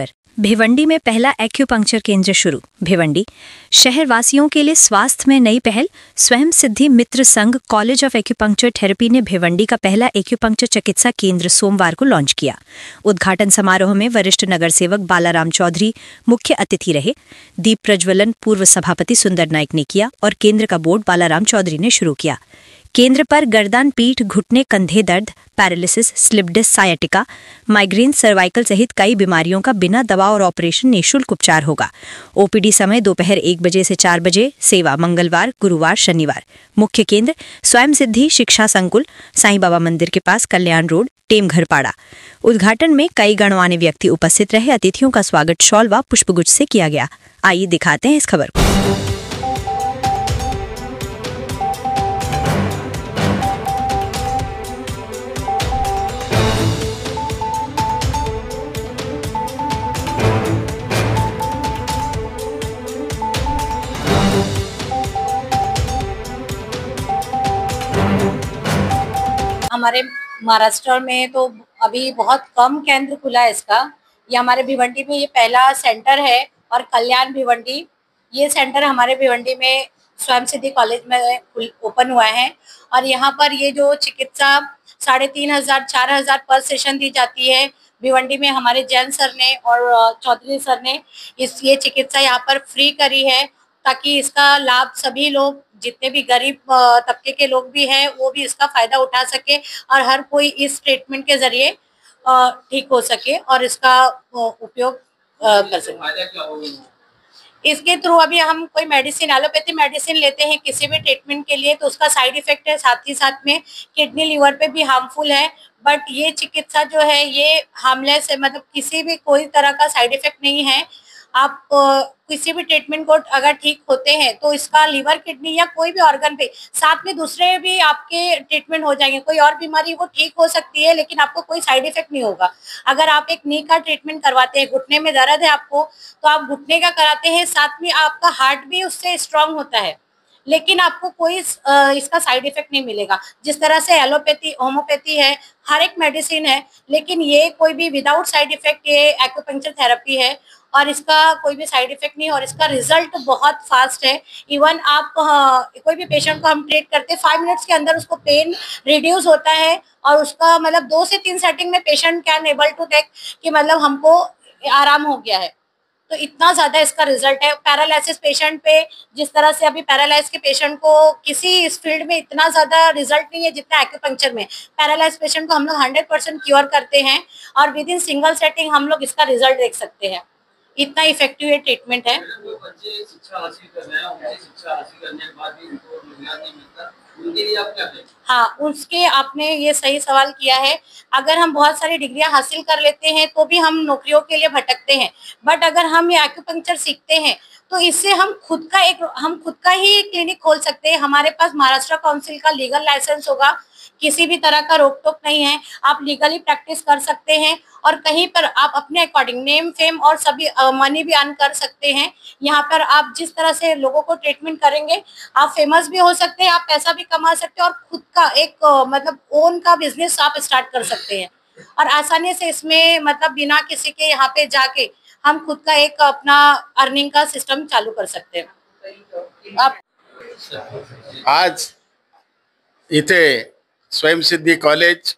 खबर। भिवंडी में पहला एक्यूपंक्चर केंद्र शुरू। भिवंडी शहर वासियों के लिए स्वास्थ्य में नई पहल। स्वयं सिद्धि मित्र संघ कॉलेज ऑफ एक्यूपंक्चर थेरेपी ने भिवंडी का पहला एक्यूपंक्चर चिकित्सा केंद्र सोमवार को लॉन्च किया। उद्घाटन समारोह में वरिष्ठ नगर सेवक बालाराम चौधरी मुख्य अतिथि रहे। दीप प्रज्वलन पूर्व सभापति सुंदर नाइक ने किया और केंद्र का बोर्ड बालाराम चौधरी ने शुरू किया। केंद्र पर गर्दन, पीठ, घुटने, कंधे दर्द, paralysis, slip disc, sciatica, migraine, cervical सहित कई बीमारियों का बिना दवा और ऑपरेशन निःशुल्क उपचार होगा। ओपीडी समय दोपहर 1 बजे से 4 बजे। सेवा मंगलवार, गुरुवार, शनिवार। मुख्य केंद्र स्वयं सिद्धि शिक्षा संकुल, साईं बाबा मंदिर के पास, कल्याण रोड, टेमघर पाड़ा। उद्घाटन में कई गणमान्य व्यक्ति उपस्थित रहे। अतिथियों का स्वागत शॉल व पुष्पगुच्छ से किया गया। आइए दिखाते हैं इस खबर को। हमारे महाराष्ट्र में तो अभी बहुत कम केंद्र खुला है इसका। ये हमारे भिवंडी में ये पहला सेंटर है और कल्याण भिवंडी ये सेंटर हमारे भिवंडी में स्वयं सिद्धि कॉलेज में ओपन हुआ है। और यहाँ पर ये जो चिकित्सा 3500 4000 पर सेशन दी जाती है। भिवंडी में हमारे जैन सर ने और चौधरी सर ने ये चिकित्सा यहाँ पर फ्री करी है ताकि इसका लाभ सभी लोग, जितने भी गरीब तबके के लोग भी हैं, वो भी इसका फायदा उठा सके और हर कोई इस ट्रीटमेंट के जरिए ठीक हो सके और इसका उपयोग कर सके। इसके थ्रू अभी हम कोई मेडिसिन, एलोपैथी मेडिसिन लेते हैं किसी भी ट्रीटमेंट के लिए तो उसका साइड इफेक्ट है, साथ ही साथ में किडनी लिवर पे भी हार्मफुल है। बट ये चिकित्सा जो है ये हार्मलेस है, मतलब किसी भी कोई तरह का साइड इफेक्ट नहीं है। आप किसी भी ट्रीटमेंट को अगर ठीक होते हैं तो इसका लिवर, किडनी या कोई भी ऑर्गन पे साथ में दूसरे भी आपके ट्रीटमेंट हो जाएंगे। कोई और बीमारी वो ठीक हो सकती है लेकिन आपको कोई साइड इफेक्ट नहीं होगा। अगर आप एक नी का ट्रीटमेंट करवाते हैं, घुटने में दर्द है आपको, तो आप घुटने का कराते हैं, साथ में आपका हार्ट भी उससे स्ट्रांग होता है, लेकिन आपको कोई इसका साइड इफेक्ट नहीं मिलेगा। जिस तरह से एलोपैथी, होम्योपैथी है, हर एक मेडिसिन है, लेकिन ये कोई भी विदाउट साइड इफेक्ट ये एक्यूपंक्चर थेरेपी है और इसका कोई भी साइड इफेक्ट नहीं और इसका रिजल्ट बहुत फास्ट है। इवन आप कोई भी पेशेंट को हम ट्रीट करते हैं 5 मिनट्स के अंदर उसको पेन रिड्यूस होता है और उसका मतलब 2 से 3 सेटिंग में patient can able to take कि मतलब हमको आराम हो गया है। तो इतना ज़्यादा इसका रिजल्ट है। पैरालिसिस पेशेंट पे, जिस तरह से अभी पैरालाइज के पेशेंट को किसी इस फील्ड में इतना ज़्यादा रिजल्ट नहीं है जितना एक्यूपंक्चर में। पैरालाइज पेशेंट को हम लोग 100% क्योर करते हैं और विद इन सिंगल सेटिंग हम लोग इसका रिजल्ट देख सकते हैं। इतना इफेक्टिव ये ट्रीटमेंट है। हाँ, उसके आपने ये सही सवाल किया है। अगर हम बहुत सारी डिग्रियां हासिल कर लेते हैं तो भी हम नौकरियों के लिए भटकते हैं, बट अगर हम ये एक्यूपंक्चर सीखते हैं तो इससे हम खुद का ही क्लिनिक खोल सकते हैं। हमारे पास महाराष्ट्र काउंसिल का लीगल लाइसेंस होगा, किसी भी तरह का रोक टोक नहीं है, आप लीगली प्रैक्टिस कर सकते हैं और कहीं पर आप अपने अकॉर्डिंग नेम, फेम और सभी मनी भी अर्न कर सकते हैं। यहाँ पर आप जिस तरह से लोगों को ट्रीटमेंट करेंगे आप फेमस भी हो सकते हैं, आप पैसा भी कमा सकते हैं और खुद का एक मतलब ओन का बिजनेस आप स्टार्ट कर सकते हैं और आसानी से इसमें मतलब बिना किसी के यहाँ पे जाके हम खुद का एक अपना अर्निंग का सिस्टम चालू कर सकते हैं। आप आज इथे स्वयंसिद्धी कॉलेज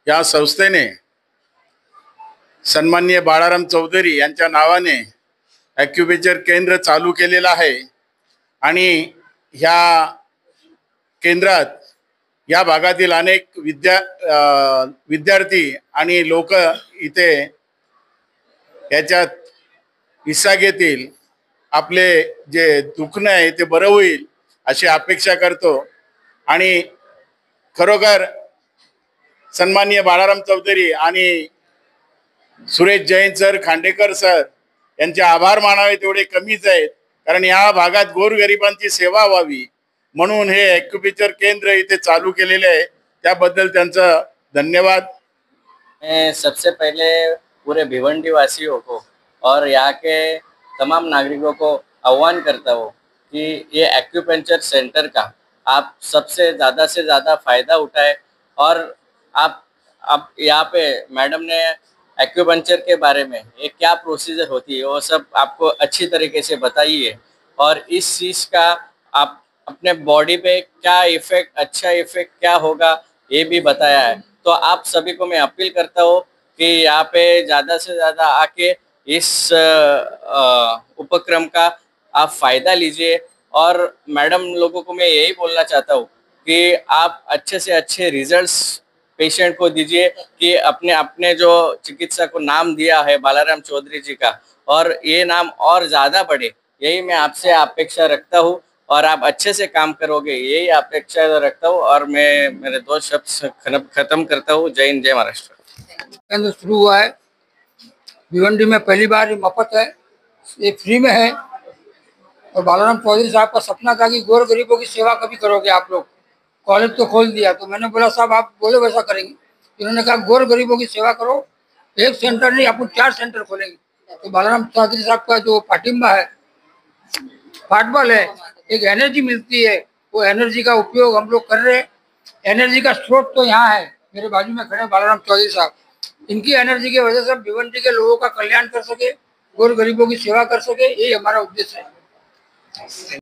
या संस्थेने सन्माननीय बाळाराम चौधरी यांच्या नावाने ॲक्युपेंचर केंद्र चालू केलेलं आहे आणि ह्या केंद्रात या भागातील अनेक विद्यार्थी आणि लोक इथे याच्यात हिस्सा घेतील, आपले जे दुखणं आहे ते बरं होईल अशी अपेक्षा करतो। आणि खरोखर सन्माननीय बाळाराम चौधरी आणि सुरेश जैन सर, खांडेकर सर यांचे आभार मानावे तेवढे कमीच आहेत, कारण या भागात गोरगरिबांची सेवा व्हावी म्हणून हे ॲक्युपेंचर केंद्र इथे चालू केलेले आहे, त्याबद्दल त्यांचा धन्यवाद। मैं सबसे पहले पूरे भिवंडी वासियों को और यहाँ के तमाम नागरिकों को आह्वान करता हूँ कि ये एक्यूपेंचर सेंटर का आप सबसे ज़्यादा से ज़्यादा फ़ायदा उठाएं और आप यहाँ पे मैडम ने एक्यूपंक्चर के बारे में, ये क्या प्रोसीजर होती है वो सब आपको अच्छी तरीके से बताइए। और इस चीज़ का आप अपने बॉडी पे क्या इफेक्ट, अच्छा इफेक्ट क्या होगा ये भी बताया है। तो आप सभी को मैं अपील करता हूँ कि यहाँ पे ज़्यादा से ज़्यादा आके इस उपक्रम का आप फ़ायदा लीजिए। और मैडम लोगों को मैं यही बोलना चाहता हूँ कि आप अच्छे से अच्छे रिजल्ट्स पेशेंट को दीजिए कि अपने अपने जो चिकित्सा को नाम दिया है बालाराम चौधरी जी का, और ये नाम और ज़्यादा बढ़े, यही मैं आपसे अपेक्षा रखता हूँ। और आप अच्छे से काम करोगे यही अपेक्षा रखता हूँ। और मैं मेरे 2 शब्द खत्म करता हूँ। जय हिंद, जय महाराष्ट्र। केंद्र शुरू हुआ है भिवंडी में, पहली बार ये मुफ्त है, ये फ्री में है। और बालाराम चौधरी साहब का सपना था कि गौर गरीबों की सेवा कभी करोगे आप लोग, कॉलेज तो खोल दिया। तो मैंने बोला साहब आप बोले वैसा करेंगे। इन्होंने कहा गौर गरीबों की सेवा करो, एक सेंटर नहीं अपन 4 सेंटर खोलेंगे। तो बालाराम चौधरी साहब का जो पाटिम्बा है, पाटबल है, एक एनर्जी मिलती है, वो एनर्जी का उपयोग हम लोग कर रहे हैं। एनर्जी का स्रोत तो यहाँ है, मेरे बाजू में खड़े बालाराम चौधरी साहब। इनकी एनर्जी की वजह से भिवंडी के लोगों का कल्याण कर सके, गौर गरीबों की सेवा कर सके, यही हमारा उद्देश्य है।